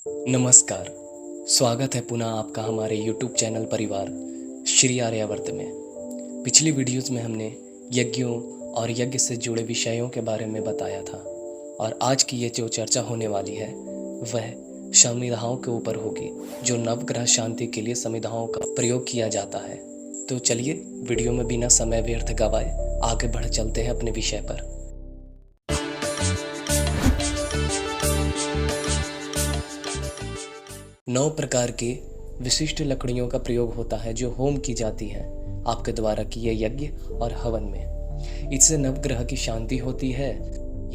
नमस्कार। स्वागत है पुनः आपका हमारे YouTube चैनल परिवार श्री आर्यावर्त में। पिछली वीडियोस में हमने यज्ञों और यज्ञ से जुड़े विषयों के बारे में बताया था और आज की ये जो चर्चा होने वाली है वह संविधाओं के ऊपर होगी, जो नवग्रह शांति के लिए संविधाओं का प्रयोग किया जाता है। तो चलिए वीडियो में बिना समय व्यर्थ गवाए आगे बढ़ चलते हैं अपने विषय पर। 9 प्रकार की विशिष्ट लकड़ियों का प्रयोग होता है जो होम की जाती हैं आपके द्वारा किए यज्ञ और हवन में। इससे नवग्रह की शांति होती है।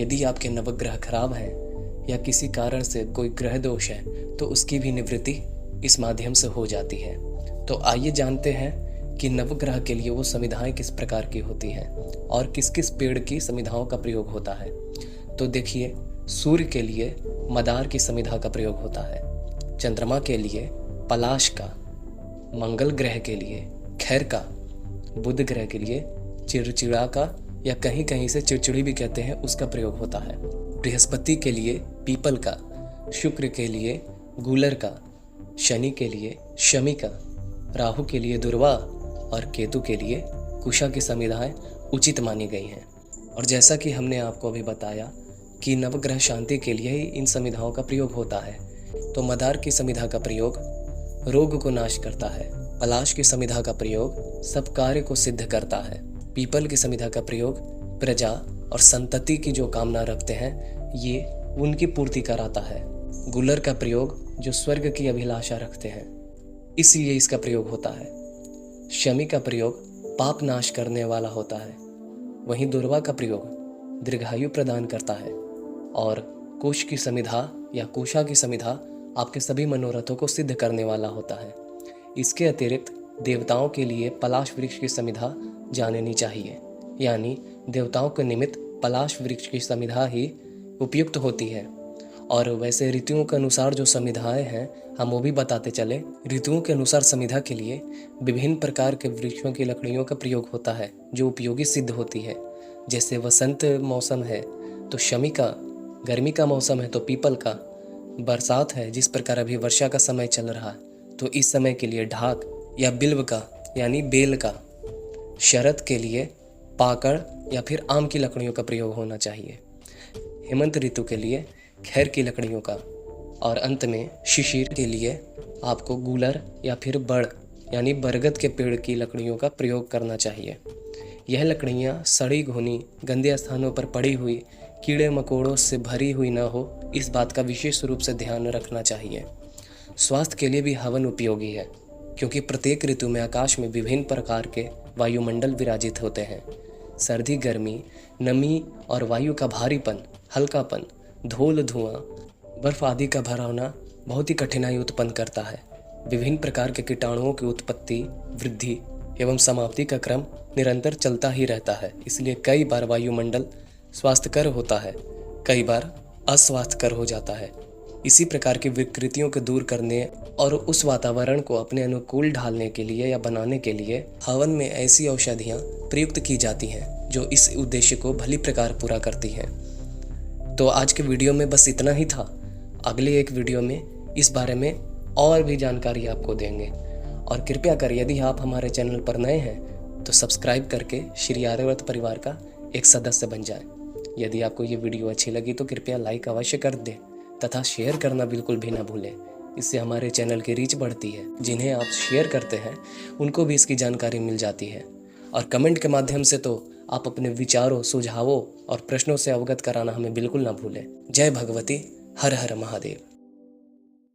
यदि आपके नवग्रह खराब हैं या किसी कारण से कोई ग्रह दोष है तो उसकी भी निवृत्ति इस माध्यम से हो जाती है। तो आइए जानते हैं कि नवग्रह के लिए वो समिधाएं किस प्रकार की होती हैं और किस किस पेड़ की समिधाओं का प्रयोग होता है। तो देखिए, सूर्य के लिए मदार की समिधा का प्रयोग होता है, चंद्रमा के लिए पलाश का, मंगल ग्रह के लिए खैर का, बुध ग्रह के लिए चिड़चिड़ा का या कहीं कहीं से चिड़चिड़ी भी कहते हैं उसका प्रयोग होता है, बृहस्पति के लिए पीपल का, शुक्र के लिए गूलर का, शनि के लिए शमी का, राहु के लिए दुर्वा और केतु के लिए कुशा की समिधाएं उचित मानी गई हैं। और जैसा कि हमने आपको अभी बताया कि नवग्रह शांति के लिए ही इन समिधाओं का प्रयोग होता है। तो मदार की समिधा का प्रयोग रोग को नाश करता है, पलाश की समिधा का प्रयोग सब कार्य को सिद्ध करता है, पीपल की समिधा का प्रयोग प्रजा और संतति की जो कामना रखते हैं ये उनकी पूर्ति कराता है, गुलर का प्रयोग जो स्वर्ग की अभिलाषा रखते हैं इसलिए इसका प्रयोग होता है, शमी का प्रयोग पाप नाश करने वाला होता है, वहीं दुर्वा का प्रयोग दीर्घायु प्रदान करता है और कुश की समिधा या कुशा की समिधा आपके सभी मनोरथों को सिद्ध करने वाला होता है। इसके अतिरिक्त देवताओं के लिए पलाश वृक्ष की समिधा जाननी चाहिए, यानी देवताओं के निमित्त पलाश वृक्ष की समिधा ही उपयुक्त होती है। और वैसे ऋतुओं के अनुसार जो समिधाएं हैं हम वो भी बताते चले। ऋतुओं के अनुसार समिधा के लिए विभिन्न प्रकार के वृक्षों की लकड़ियों का प्रयोग होता है जो उपयोगी सिद्ध होती है। जैसे वसंत मौसम है तो शमी का, गर्मी का मौसम है तो पीपल का, बरसात है जिस प्रकार अभी वर्षा का समय चल रहा है तो इस समय के लिए ढाक या बिल्व का यानी बेल का, शरद के लिए पाकड़ या फिर आम की लकड़ियों का प्रयोग होना चाहिए, हेमंत ऋतु के लिए खैर की लकड़ियों का और अंत में शिशिर के लिए आपको गूलर या फिर बड़ यानी बरगद के पेड़ की लकड़ियों का प्रयोग करना चाहिए। यह लकड़ियाँ सड़ी घुनी गंदे स्थानों पर पड़ी हुई कीड़े मकोड़ों से भरी हुई न हो, इस बात का विशेष रूप से ध्यान रखना चाहिए। स्वास्थ्य के लिए भी हवन उपयोगी है क्योंकि प्रत्येक ऋतु में आकाश में विभिन्न प्रकार के वायुमंडल विराजित होते हैं। सर्दी, गर्मी, नमी और वायु का भारीपन, हल्कापन, धूल, धुआं, बर्फ आदि का भरावना बहुत ही कठिनाई उत्पन्न करता है। विभिन्न प्रकार के कीटाणुओं की उत्पत्ति, वृद्धि एवं समाप्ति का क्रम निरंतर चलता ही रहता है। इसलिए कई बार वायुमंडल स्वास्थ्यकर होता है, कई बार अस्वास्थ्यकर हो जाता है। इसी प्रकार की विकृतियों को दूर करने और उस वातावरण को अपने अनुकूल ढालने के लिए या बनाने के लिए हवन में ऐसी औषधियाँ प्रयुक्त की जाती हैं जो इस उद्देश्य को भली प्रकार पूरा करती हैं। तो आज के वीडियो में बस इतना ही था। अगले एक वीडियो में इस बारे में और भी जानकारी आपको देंगे। और कृपया कर यदि आप हमारे चैनल पर नए हैं तो सब्सक्राइब करके श्री आर्यावर्त परिवार का एक सदस्य बन जाएं। यदि आपको ये वीडियो अच्छी लगी तो कृपया लाइक अवश्य कर दें तथा शेयर करना बिल्कुल भी ना भूलें। इससे हमारे चैनल की रीच बढ़ती है। जिन्हें आप शेयर करते हैं उनको भी इसकी जानकारी मिल जाती है। और कमेंट के माध्यम से तो आप अपने विचारों, सुझावों और प्रश्नों से अवगत कराना हमें बिल्कुल ना भूलें। जय भगवती, हर हर महादेव।